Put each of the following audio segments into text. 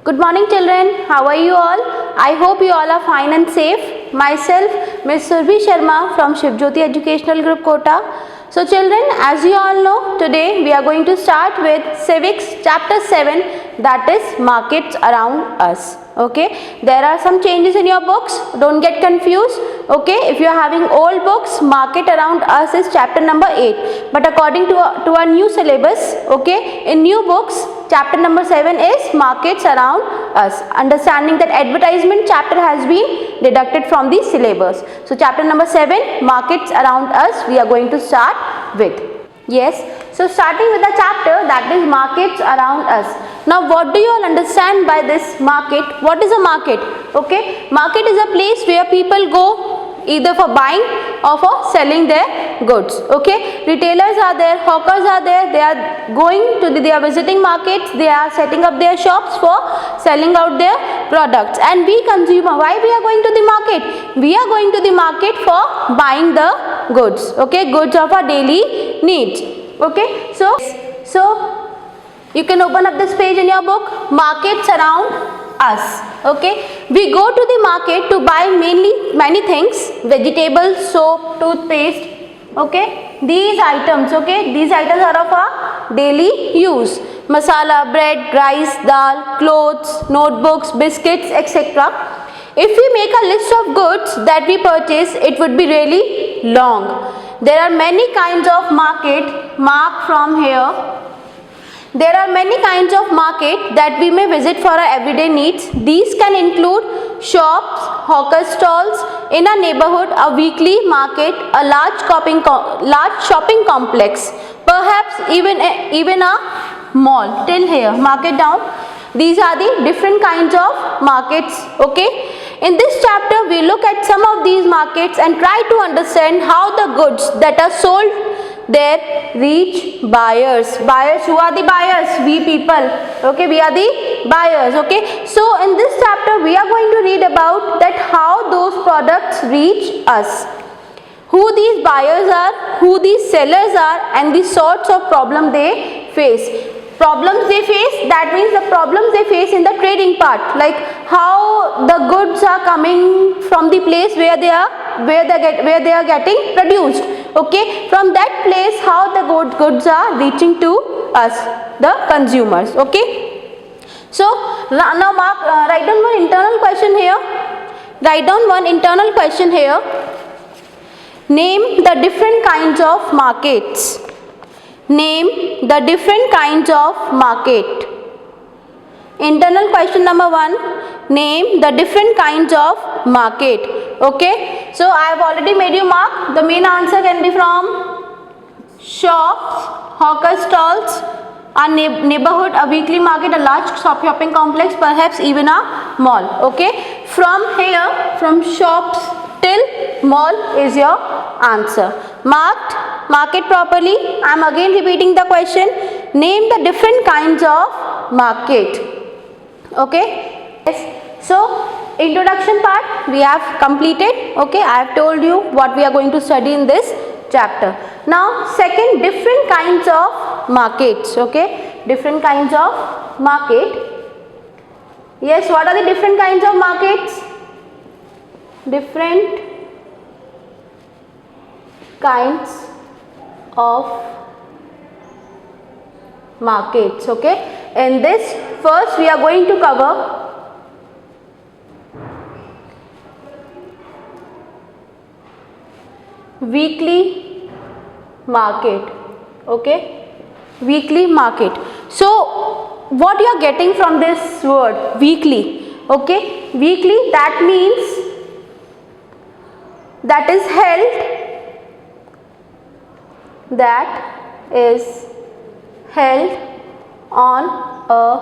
Good morning children, how are you all? I hope you all are fine and safe. Myself, Ms. Surbhi Sharma from Shivjyoti Educational Group Kota. So children, as you all know, today we are going to start with Civics Chapter 7, that is Markets Around Us. Okay, there are some changes in your books, don't get confused. Okay, if you are having old books, Market Around Us is chapter number 8, but according to our new syllabus, okay, in new books, chapter number 7 is Markets Around Us. Understanding that advertisement chapter has been deducted from the syllabus. So chapter number 7, Markets Around Us, we are going to start with. Yes, so starting with the chapter that is Markets Around Us. Now what do you all understand by this market? What is a market? Okay, market is a place where people go either for buying or for selling their goods. Okay, retailers are there, hawkers are there, they are going to they are visiting markets, they are setting up their shops for selling out their products, and we consumer, why we are going to the market? We are going to the market for buying the goods. Okay, goods of our daily needs. Okay, so you can open up this page in your book, Markets Around Us. Okay, we go to the market to buy many things, vegetables, soap, toothpaste. Okay, these items, okay, these items are of our daily use: masala, bread, rice, dal, clothes, notebooks, biscuits, etc. If we make a list of goods that we purchase, it would be really long. There are many kinds of market. Mark from here. There are many kinds of market that we may visit for our everyday needs. These can include shops, hawker stalls, in a neighborhood, a weekly market, a large shopping complex, perhaps even a mall. Till here, mark it down. These are the different kinds of markets. Okay. In this chapter, we look at some of these markets and try to understand how the goods that are sold there reach buyers. Buyers, who are the buyers? We people. Okay, we are the buyers. Okay, so in this chapter we are going to read about that how those products reach us, who these buyers are, who these sellers are, and the sorts of problem they face. Problems they face, that means the problems they face in the trading part, like how the goods are coming from the place where they are getting produced. Okay, from that place how the goods are reaching to us, the consumers. Okay, so now mark, write down one internal question here. Write down one internal question here. Name the different kinds of markets. Name the different kinds of market. Internal question number 1. Name the different kinds of market. Okay, so I have already made you mark. The main answer can be from shops, hawker stalls, a neighborhood, a weekly market, a large shopping complex, perhaps even a mall. Okay, from here, from shops till mall is your answer. Mark it properly. I am again repeating the question. Name the different kinds of market. Okay, yes. So introduction part we have completed. Okay, I have told you what we are going to study in this chapter. Now second, different kinds of markets. Okay, different kinds of market. Yes, what are the different kinds of markets? Different kinds of markets. Okay, in this first we are going to cover weekly market. Okay, weekly market. So what you are getting from this word weekly? Okay, weekly, that means that is held on a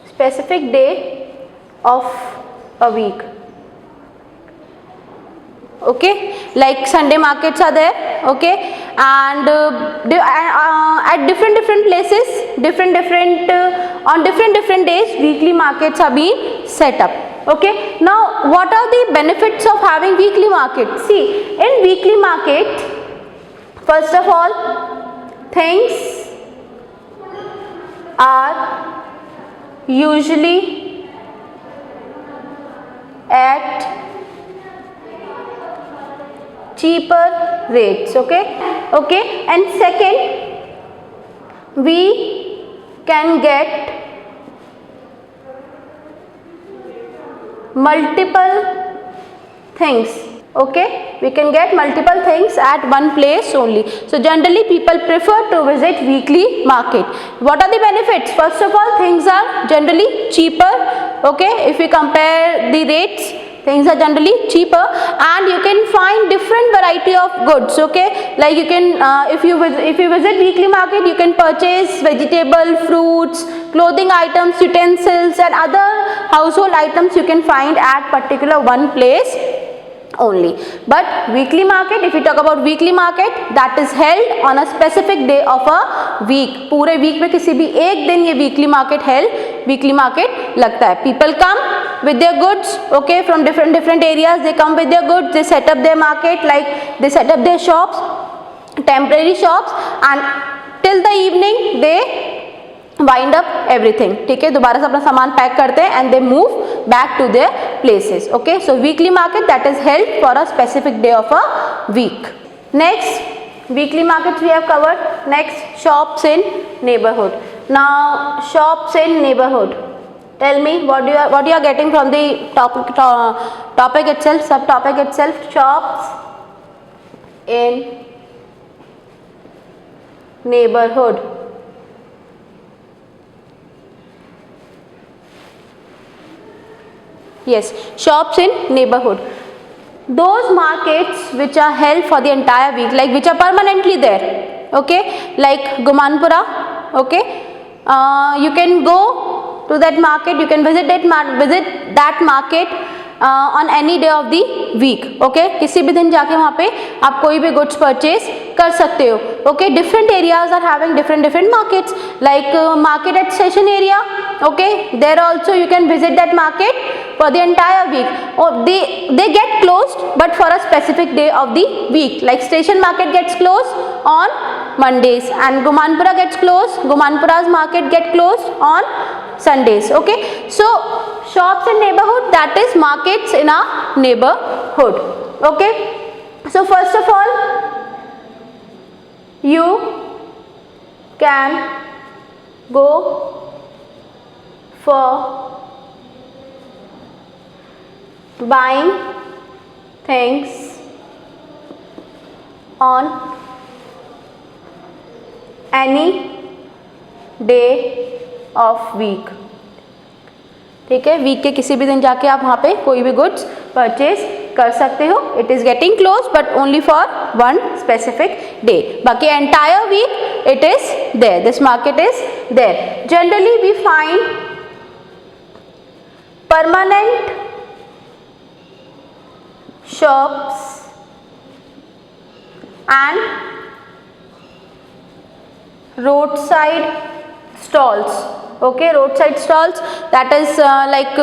specific day of a week. Okay, like Sunday markets are there. Okay, and at different places, on different days, weekly markets are being set up. Okay, now what are the benefits of having weekly market? See, in weekly market, First of all, things are usually at cheaper rates. Okay, and second, we can get multiple things. Okay, we can get multiple things at one place only. So generally people prefer to visit weekly market. What are the benefits? First of all, things are generally cheaper. Okay, if we compare the rates, things are generally cheaper, and you can find different variety of goods. Okay, like you can if you visit weekly market, you can purchase vegetable, fruits, clothing items, utensils and other household items you can find at particular one place only. But weekly market, if we talk about weekly market, that is held on a specific day of a week. पूरे week में किसी भी एक दिन ये weekly market लगता है. People come with their goods, okay, from different areas. They come with their goods, they set up their market, like they set up their shops, temporary shops, and till the evening they wind up everything. ठीक है, दोबारा से अपना सामान pack करते हैं and they move back to their places. Okay, so weekly market that is held for a specific day of a week. Next, weekly markets we have covered. Next, shops in neighborhood. Now, shops in neighborhood. Tell me what you are getting from the topic itself, subtopic itself. Shops in neighborhood. Yes, shops in neighborhood. Those markets which are held for the entire week, like which are permanently there. Okay, like Gumanpura. Okay, you can go to that market. You can visit that market on any day of the week. Okay, किसी भी दिन जाके वहाँ पे आप कोई भी goods purchase कर सकते हो. Okay, different areas are having different markets, like market at station area. Okay, there also you can visit that market for the entire week. Oh, they get closed but for a specific day of the week, like station market gets closed on Mondays and Gumanpura gets closed. Gumanpura's market get closed on Sundays. Okay, so shops in neighborhood, that is markets in a neighborhood. Okay, so first of all, you can go for buying things on any day of week. ठीक है, week के किसी भी दिन जाके आप वहाँ पे कोई भी गुड्स परचेज कर सकते हो. It is getting close but only for one specific day. बाकी entire week it is there, this market is there. Generally we find permanent shops and roadside stalls. Okay, roadside stalls, that is like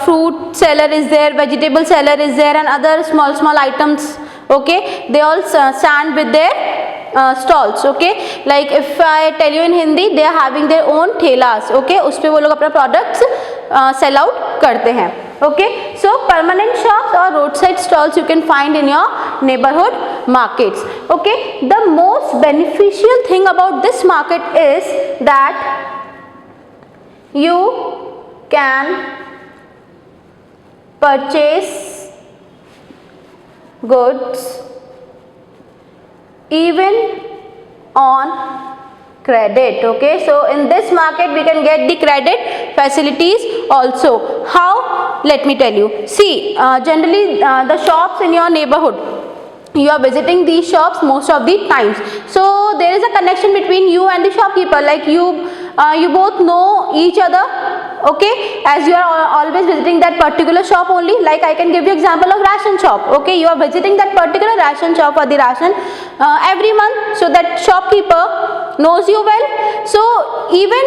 fruit seller is there, vegetable seller is there and other small items. Okay, they all stand with their stalls. Okay, like if I tell you in Hindi, they are having their own thelas. Okay, उस पे वो लोग अपना products sell out करते हैं. Okay, so permanent shops or roadside stalls you can find in your neighborhood markets. Okay, the most beneficial thing about this market is that you can purchase goods even on credit. Okay, so in this market we can get the credit facilities also. How? Let me tell you. See, generally the shops in your neighborhood, you are visiting these shops most of the times, so there is a connection between you and the shopkeeper, like you both know each other. Okay, as you are always visiting that particular shop only. Like I can give you example of ration shop. Okay, you are visiting that particular ration shop for the ration every month, so that shopkeeper knows you well. So even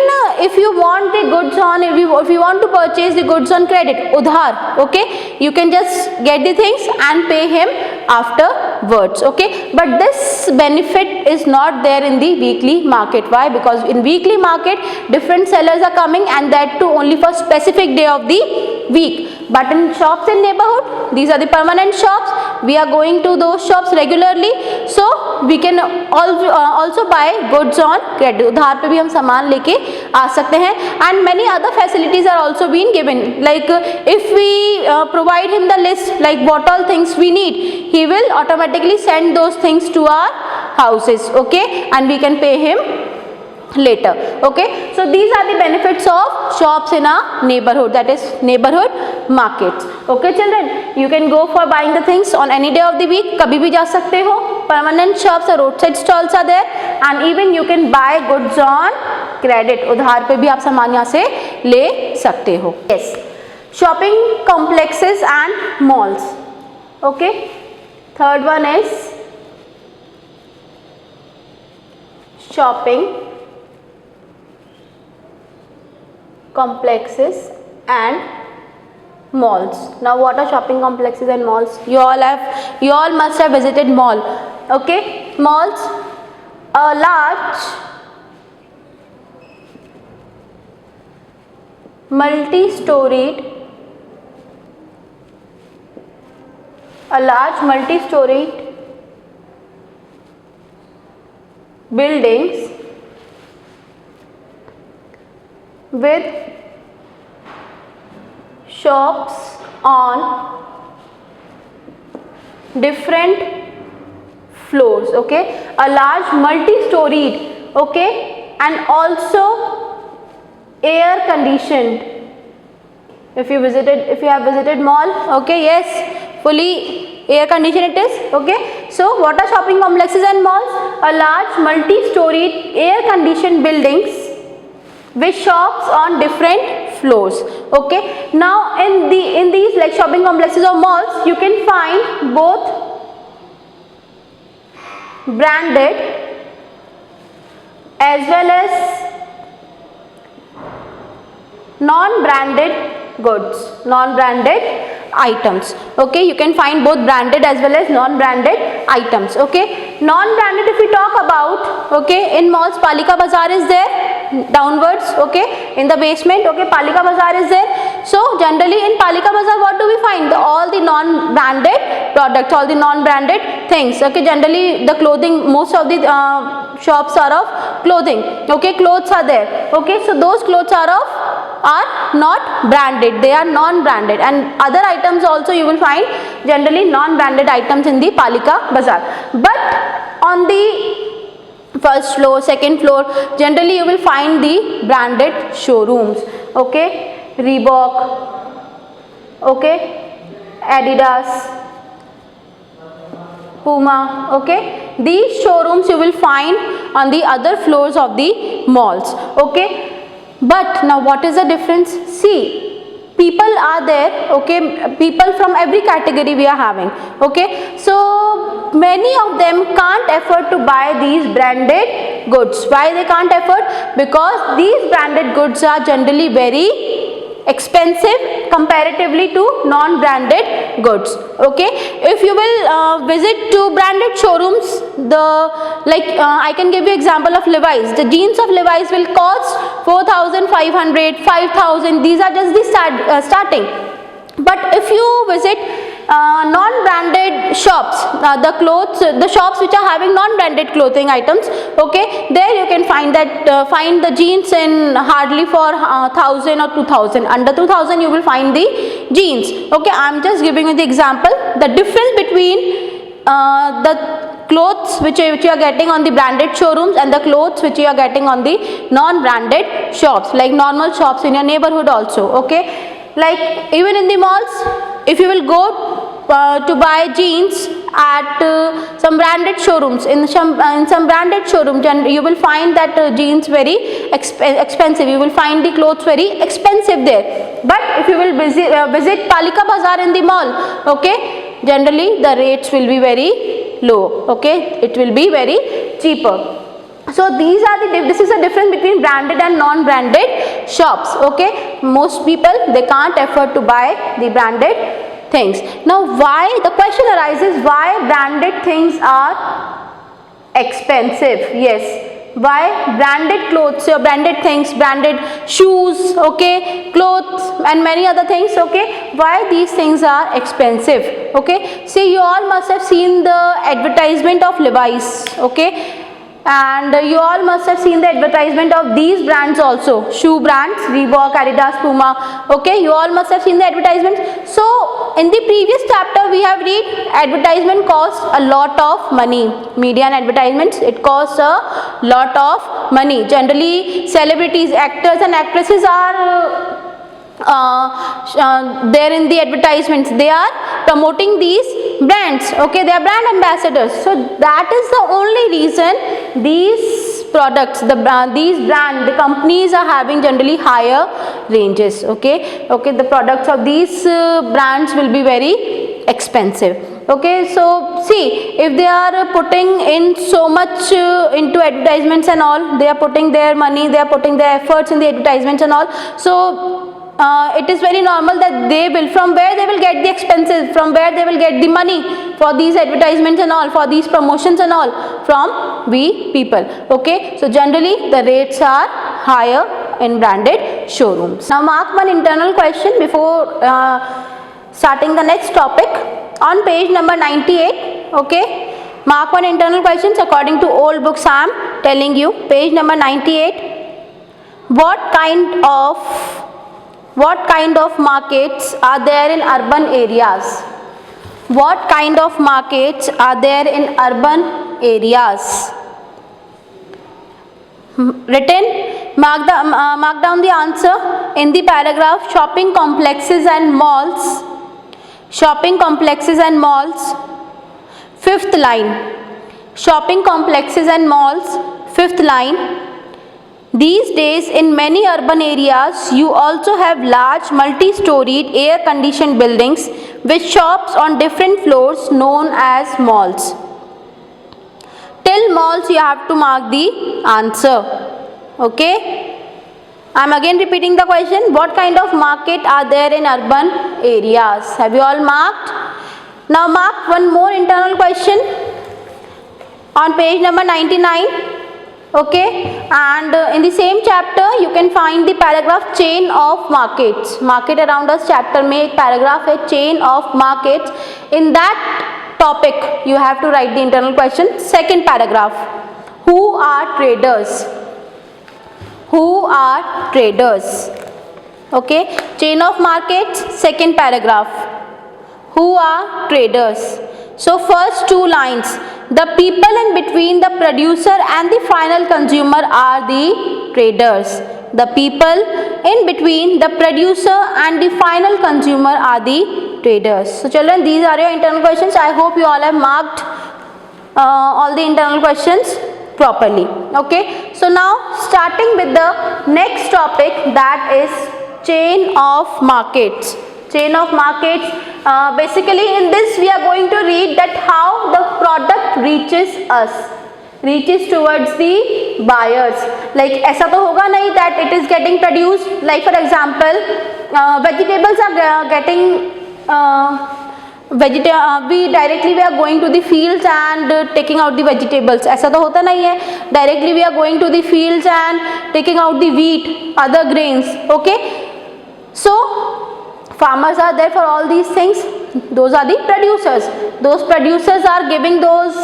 if you want the goods on, if you want to purchase the goods on credit, udhar, okay, you can just get the things and pay him after words. Okay, but this benefit is not there in the weekly market. Why? Because in weekly market different sellers are coming, and that too only for specific day of the week. But in shops in neighborhood, these are the permanent shops. We are going to those shops regularly, so we can also buy goods on credit. उधार पे भी हम सामान लेके आ सकते हैं. And many other facilities are also being given. Like if we provide him the list, like what all things we need, he will automatically send those things to our houses. Okay, and we can pay him later. Okay, so these are the benefits of shops in our neighborhood, that is neighborhood markets. Okay children, you can go for buying the things on any day of the week, kabhi bhi ja sakte ho. Permanent shops or roadside stalls are there, and even you can buy goods on credit. उधार पे भी आप सामान यहाँ से ले सकते हो. Yes, shopping complexes and malls. Okay, third one is shopping complexes and malls. Now what are shopping complexes and malls? You all must have visited mall. Okay, malls, a large multi-storied buildings with shops on different floors. Okay, a large multi-storied, okay, and also air conditioned. If you have visited mall, okay, yes, fully air conditioned it is. Okay, so what are shopping complexes and malls? A large multi-storied air conditioned buildings with shops on different floors. Okay, now in these like shopping complexes or malls, you can find both branded as well as non-branded goods, non-branded items. Okay, you can find both branded as well as non-branded items. Okay, non-branded if we talk about, okay, in malls Palika Bazaar is there downwards, okay, in the basement. Okay, Palika Bazaar is there. So generally in Palika Bazaar what do we find? All the non-branded products, all the non-branded things. Okay, generally the clothing, most of the shops are of clothing. Okay, clothes are there. Okay, so those clothes are not branded, they are non-branded, and other items also you will find generally non-branded items in the Palika Bazaar. But on the first floor, second floor, generally you will find the branded showrooms. Okay, Reebok, okay, Adidas, Puma. Okay, these showrooms you will find on the other floors of the malls. Okay, but now what is the difference? See, people are there, okay, people from every category we are having. Okay, so many of them can't afford to buy these branded goods. Why they can't afford? Because these branded goods are generally very expensive comparatively to non-branded goods. Okay, if you will visit to branded showrooms, I can give you example of Levi's. The jeans of Levi's will cost 4,500, 5,000. These are just the starting. But if you visit non-branded shops, the shops which are having non-branded clothing items, okay, there you can find the jeans in hardly for 1,000 or 2,000. Under 2,000 you will find the jeans. Okay, I am just giving you the example. The difference between the clothes which you are getting on the branded showrooms and the clothes which you are getting on the non-branded shops, like normal shops in your neighborhood also. Okay, like even in the malls, if you will go to buy jeans at some branded showrooms, in some branded showrooms, and you will find that jeans very expensive. You will find the clothes very expensive there. But if you will visit Palika Bazaar in the mall, okay, generally the rates will be very low. Okay, it will be very cheaper. So this is the difference between branded and non-branded shops. Okay, most people they can't afford to buy the branded things. Now why, the question arises, why branded things are expensive? Yes, why branded clothes or branded things, branded shoes, okay, clothes and many other things, okay, why these things are expensive? Okay, see, you all must have seen the advertisement of Levi's, okay, and you all must have seen the advertisement of these brands also, shoe brands, Reebok, Adidas, Puma, okay, you all must have seen the advertisements. So in the previous chapter we have read advertisement costs a lot of money. Media and advertisements, it costs a lot of money. Generally celebrities, actors and actresses are there in the advertisements, they are promoting these brands, okay, they are brand ambassadors. So that is the only reason these products, the companies are having generally higher ranges, okay, the products of these brands will be very expensive. Okay, so see, if they are putting in so much into advertisements and all, they are putting their money, they are putting their efforts in the advertisements and all, so it is very normal that they will, from where they will get the expenses, from where they will get the money for these advertisements and all, for these promotions and all, from we people, okay. So generally the rates are higher in branded showrooms. Now mark one internal question before starting the next topic. On page number 98, okay, mark one internal questions according to old books I am telling you. Page number 98, what kind of markets are there in urban areas? What kind of markets are there in urban areas? Written, mark down the answer in the paragraph. Shopping complexes and malls. Shopping complexes and malls. Fifth line. Shopping complexes and malls. Fifth line. These days in many urban areas you also have large multi-storied air-conditioned buildings with shops on different floors known as malls. Till malls you have to mark the answer. Okay. I am again repeating the question. What kind of market are there in urban areas? Have you all marked? Now mark one more internal question on page number 99. Okay, and in the same chapter you can find the paragraph chain of markets. Market around us chapter में एक paragraph है chain of markets. In that topic you have to write the internal question. Second paragraph. Who are traders? Who are traders? Okay, chain of markets. Second paragraph. Who are traders? So first two lines. The people in between the producer and the final consumer are the traders. The people in between the producer and the final consumer are the traders. So children, these are your internal questions. I hope you all have marked all the internal questions properly. Okay. So now starting with the next topic, that is chain of markets. Chain of markets. Basically in this we are going to read that how the product reaches us, reaches towards the buyers. Like ऐसा तो होगा नहीं that it is getting produced, like for example vegetables are getting we are going to the fields and taking out the vegetables. ऐसा तो होता नहीं है. Directly we are going to the fields and taking out the wheat, other grains. Okay. So farmers are there for all these things. Those are the producers. Those producers are giving those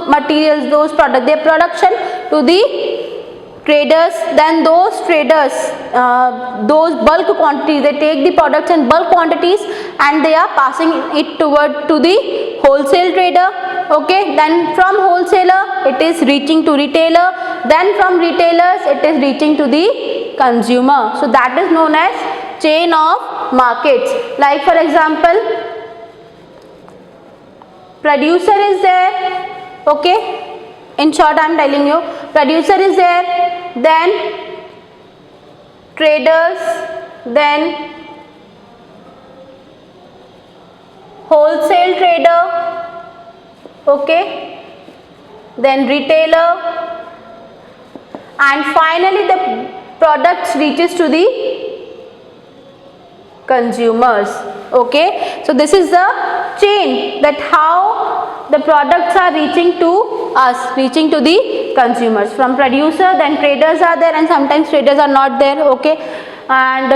materials, those products, their production to the traders. Then those traders, those bulk quantities, they take the products in bulk quantities and they are passing it toward to the wholesale trader. Okay. Then from wholesaler it is reaching to retailer. Then from retailers it is reaching to the consumer. So that is known as chain of markets. Like for example, producer is there, okay, in short I am telling you, producer is there, then traders, then wholesale trader, okay, then retailer, and finally the products reaches to the consumers. Okay, so this is the chain, that how the products are reaching to us, reaching to the consumers. From producer, then traders are there, and sometimes traders are not there. Okay, and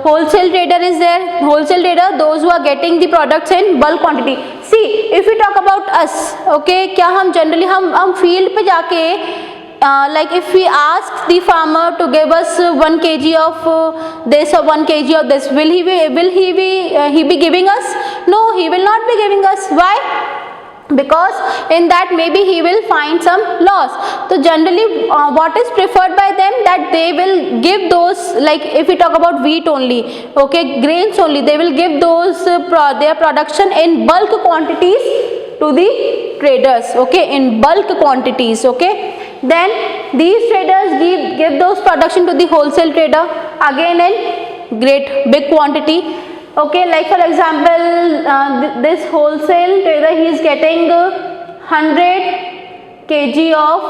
wholesale trader is there. Wholesale trader, those who are getting the products in bulk quantity. See, if we talk about us, okay, क्या हम generally हम field पे जाके like if we ask the farmer to give us 1 kg of this or 1 kg of this, will he be giving us? No, he will not be giving us. Why? Because in that maybe he will find some loss. So generally what is preferred by them, that they will give those, like if we talk about wheat only, okay, grains only, they will give those their production in bulk quantities to the traders, okay, in bulk quantities. Okay, then these traders give those production to the wholesale trader again in great big quantity. Okay, like for example this wholesale trader, he is getting 100 kg of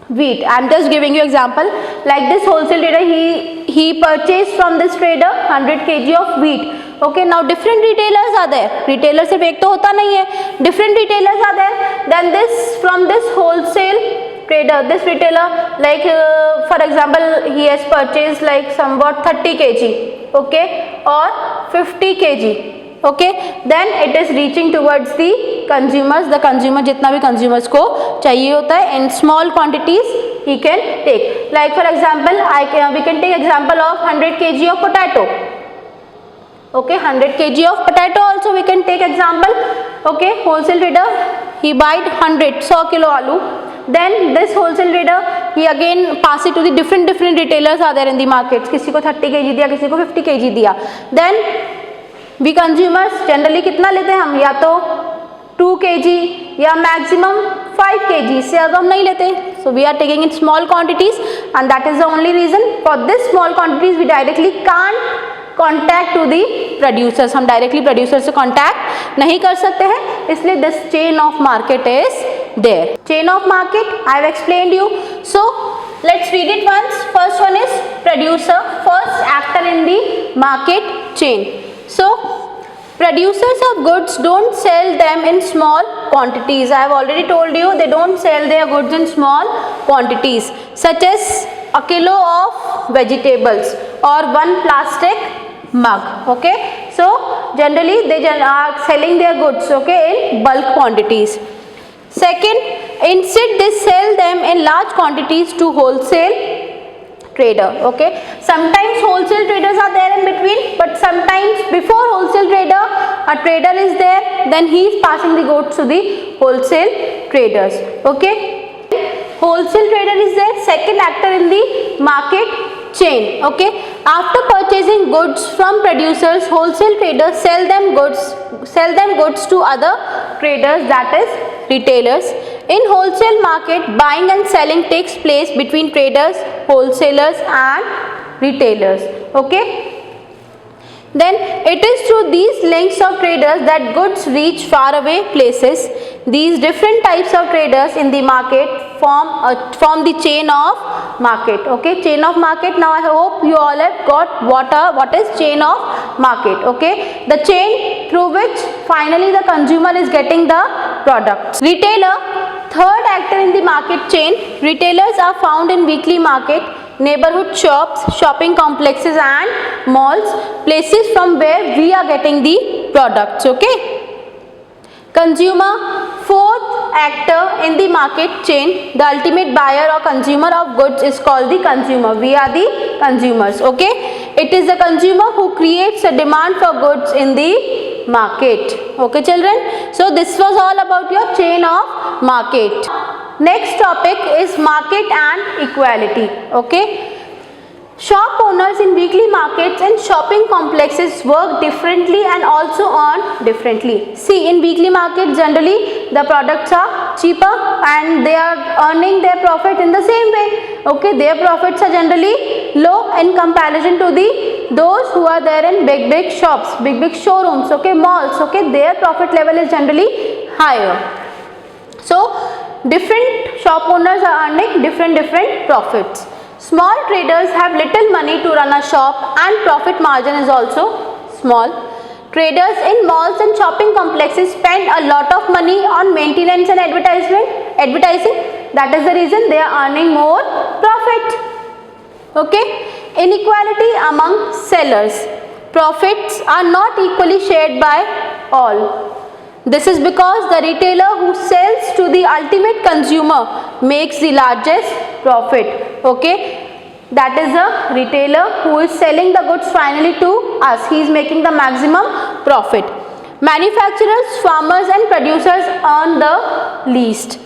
wheat. I am just giving you example. Like this wholesale trader, he purchased from this trader 100 kg of wheat. Okay, now different retailers are there. Retailer सिर्फ एक तो होता नहीं है, different retailers are there. Then this, from this wholesale trader, this retailer, like for example he has purchased like somewhat 30 kg, okay, or 50 kg. Okay, then it is reaching towards the consumers. The consumer, जितना भी consumers को चाहिए होता है, in small quantities he can take. Like for example we can take example of 100 kg of potato. Okay, 100 kg of potato also we can take example. Okay, wholesale trader, he buyed 100 kilo aloo. Then this wholesale trader, he again pass it to the different retailers are there in the markets. किसी को 30 kg दिया, किसी को 50 kg दिया. Then we consumers generally कितना लेते हैं हम, या तो 2 kg या maximum 5 kg से ज़्यादा हम नहीं लेते. So we are taking in small quantities, and that is the only reason for this small quantities we directly can't contact to the producers. हम डायरेक्टली प्रोड्यूसर से कॉन्टैक्ट नहीं कर सकते हैं, इसलिए this chain of market is there. Chain of market I have explained you. So let's read it once. First one is producer, first actor in the market chain. So producers of goods don't sell them in small quantities. I have already told you they don't sell their goods in small quantities, such as a kilo of vegetables or 1 plastic mug. Okay, so generally they are selling their goods, okay, in bulk quantities. Second, instead they sell them in large quantities to wholesale trader. Okay, sometimes wholesale traders are there in between, but sometimes before wholesale trader a trader is there, then he is passing the goods to the wholesale traders. Okay, wholesale trader is there, second actor in the market chain. Okay, after purchasing goods from producers, wholesale traders sell them goods to other traders, that is retailers. In wholesale market, buying and selling takes place between traders, wholesalers and retailers. Okay, then it is through these links of traders that goods reach far away places. These different types of traders in the market form the chain of market. Okay, chain of market. Now I hope you all have got what is chain of market. Okay, the chain through which finally the consumer is getting the products. Retailer, third actor in the market chain. Retailers are found in weekly market, neighborhood shops, shopping complexes and malls, places from where we are getting the products. Okay, consumer, fourth actor in the market chain. The ultimate buyer or consumer of goods is called the consumer. We are the consumers. Okay, it is the consumer who creates a demand for goods in the market. Okay children, so this was all about your chain of market. Next topic is market and equality. Okay, shop owners in weekly markets and shopping complexes work differently and also earn differently. See, in weekly market generally the products are cheaper and they are earning their profit in the same way. Okay, their profits are generally low in comparison to those who are there in big shops, big showrooms, okay, malls. Okay, their profit level is generally higher. So different shop owners are earning different profits. Small traders have little money to run a shop and profit margin is also small. Traders in malls and shopping complexes spend a lot of money on maintenance and advertising. That is the reason they are earning more profit. Okay. Inequality among sellers. Profits are not equally shared by all. This is because the retailer who sells to the ultimate consumer makes the largest profit. Okay. That is a retailer who is selling the goods finally to us. He is making the maximum profit. Manufacturers, farmers and producers earn the least.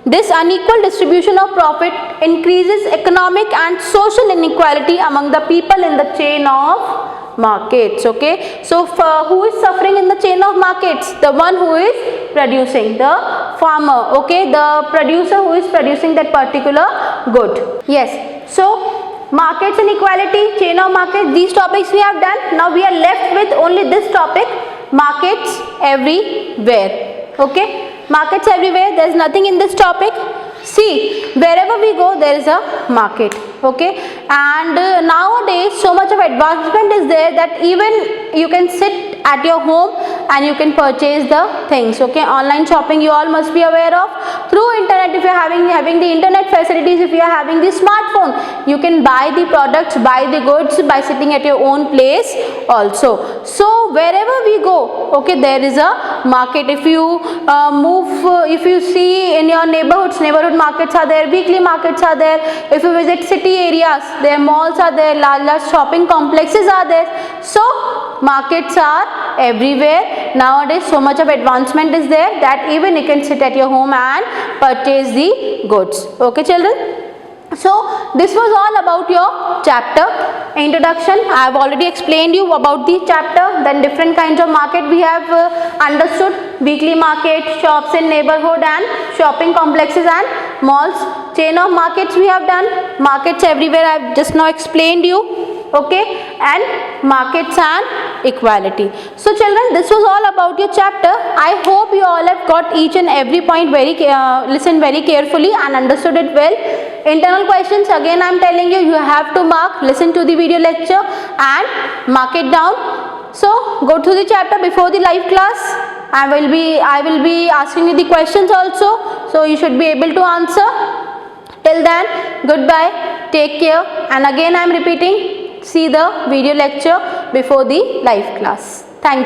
This unequal distribution of profit increases economic and social inequality among the people in the chain of markets. Okay. So who is suffering in the chain of markets? The one who is producing, the farmer. Okay. The producer who is producing that particular good. Yes. So markets inequality, chain of markets, these topics we have done. Now we are left with only this topic, markets everywhere. Okay. Markets everywhere, there is nothing in this topic. See, wherever we go there is a market. Okay. And nowadays so much of advancement is there that even you can sit at your home and you can purchase the things. Okay. Online shopping you all must be aware of. Through internet, if you are having the internet facilities, if you are having the smartphone, you can buy the products, buy the goods by sitting at your own place also. So wherever we go, okay, there is a market. If you if you see in your neighborhoods, neighborhood markets are there, weekly markets are there. If you visit city areas, their malls are there, large shopping complexes are there. So markets are everywhere. Nowadays so much of advancement is there that even you can sit at your home and purchase the goods. Okay children. So this was all about your chapter introduction. I have already explained you about the chapter. Then different kinds of market we have understood. Weekly market, shops in neighborhood and shopping complexes and malls. Chain of markets we have done. Markets everywhere I have just now explained you. Okay, and markets and equality. So children, this was all about your chapter. I hope you all have got each and every point listened very carefully and understood it well. Internal questions, again I am telling you, you have to mark, listen to the video lecture and mark it down. So go through the chapter before the live class. I will be asking you the questions also, so you should be able to answer. Till then, goodbye, take care, and again I am repeating, see the video lecture before the live class. Thank you.